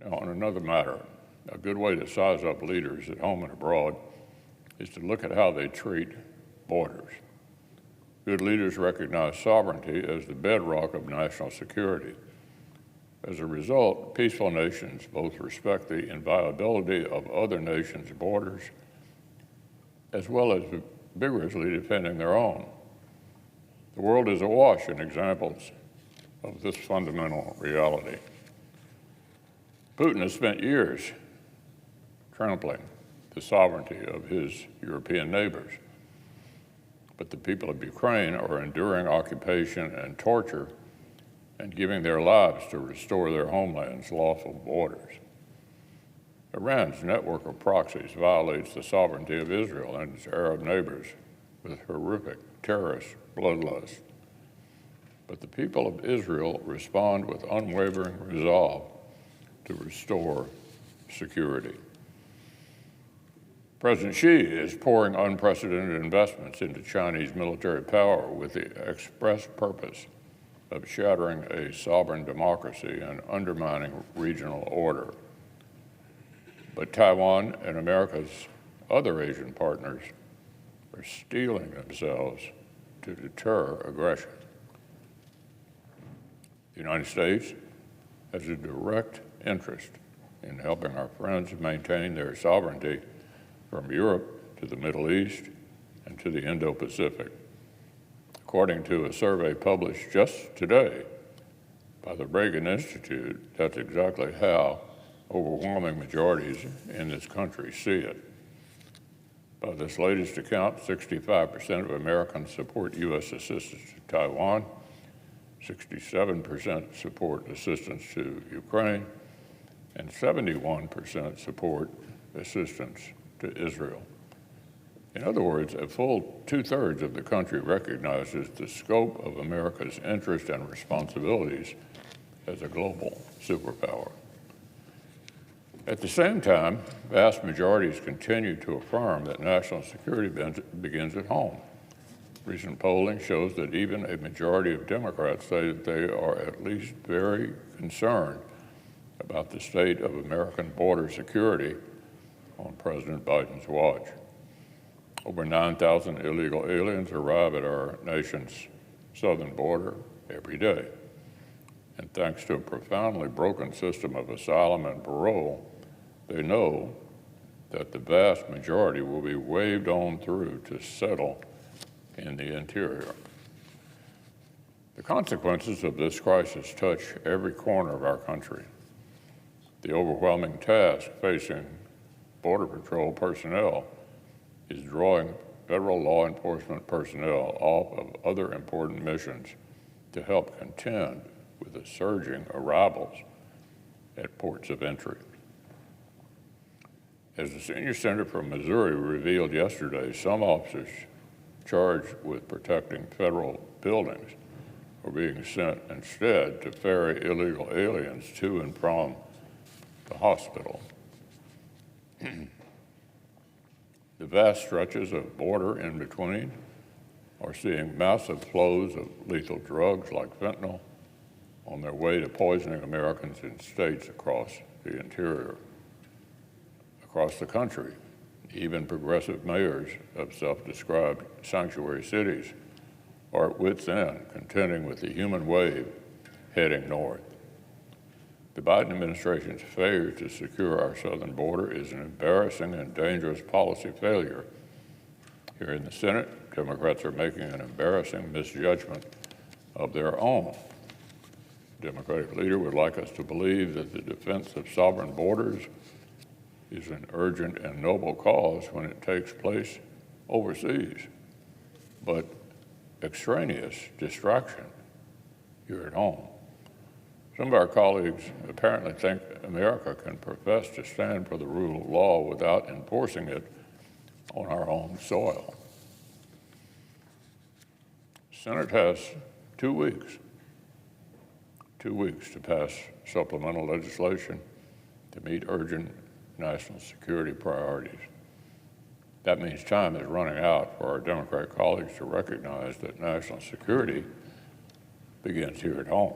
Now, on another matter, a good way to size up leaders at home and abroad is to look at how they treat borders. Good leaders recognize sovereignty as the bedrock of national security. As a result, peaceful nations both respect the inviolability of other nations' borders as well as vigorously defending their own. The world is awash in examples of this fundamental reality. Putin has spent years trampling the sovereignty of his European neighbors, but the people of Ukraine are enduring occupation and torture and giving their lives to restore their homeland's lawful borders. Iran's network of proxies violates the sovereignty of Israel and its Arab neighbors with horrific terrorist bloodlust. But the people of Israel respond with unwavering resolve to restore security. President Xi is pouring unprecedented investments into Chinese military power with the express purpose of shattering a sovereign democracy and undermining regional order. But Taiwan and America's other Asian partners are steeling themselves to deter aggression. The United States has a direct interest in helping our friends maintain their sovereignty from Europe to the Middle East and to the Indo-Pacific. According to a survey published just today by the Reagan Institute, that's exactly how overwhelming majorities in this country see it. By this latest account, 65% of Americans support U.S. assistance to Taiwan, 67% support assistance to Ukraine, and 71% support assistance to Israel. In other words, a full two-thirds of the country recognizes the scope of America's interest and responsibilities as a global superpower. At the same time, vast majorities continue to affirm that national security begins at home. Recent polling shows that even a majority of Democrats say that they are at least very concerned about the state of American border security on President Biden's watch. Over 9,000 illegal aliens arrive at our nation's southern border every day. And thanks to a profoundly broken system of asylum and parole, they know that the vast majority will be waved on through to settle in the interior. The consequences of this crisis touch every corner of our country. The overwhelming task facing Border Patrol personnel is drawing federal law enforcement personnel off of other important missions to help contend with the surging arrivals at ports of entry. As the senior senator from Missouri revealed yesterday, some officers charged with protecting federal buildings are being sent instead to ferry illegal aliens to and from the hospital. The vast stretches of border in between are seeing massive flows of lethal drugs like fentanyl on their way to poisoning Americans in states across the interior. Across the country, even progressive mayors of self-described sanctuary cities are at wit's end, contending with the human wave heading north. The Biden administration's failure to secure our southern border is an embarrassing and dangerous policy failure. Here in the Senate, Democrats are making an embarrassing misjudgment of their own. The Democratic leader would like us to believe that the defense of sovereign borders is an urgent and noble cause when it takes place overseas, but extraneous distraction here at home. Some of our colleagues apparently think America can profess to stand for the rule of law without enforcing it on our own soil. The Senate has 2 weeks to pass supplemental legislation to meet urgent national security priorities. That means time is running out for our Democrat colleagues to recognize that national security begins here at home.